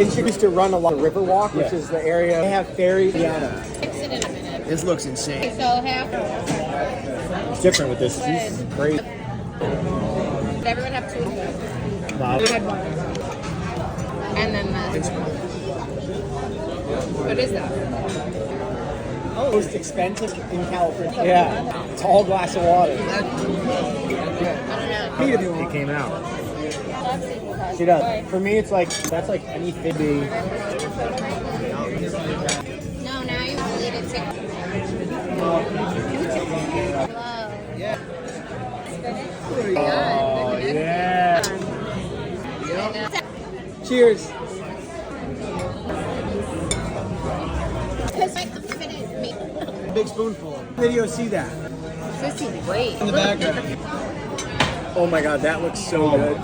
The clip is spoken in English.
It used to run along the Riverwalk, which is the area. They have ferries. Yeah. Fix it in a minute. This looks insane. So half. It's different with this. This is great. Did everyone have two? Wow. I had one. And then this. What is that? Most expensive in California. Yeah. It's all glass of water. I don't know. It came out. She does. For me, it's like, that's like anything. No, now you need it to. Hello. Yeah. Oh, yeah. Cheers. Big spoonful. Video, see that. Sissy, wait. In the background. Oh my God, that looks so good.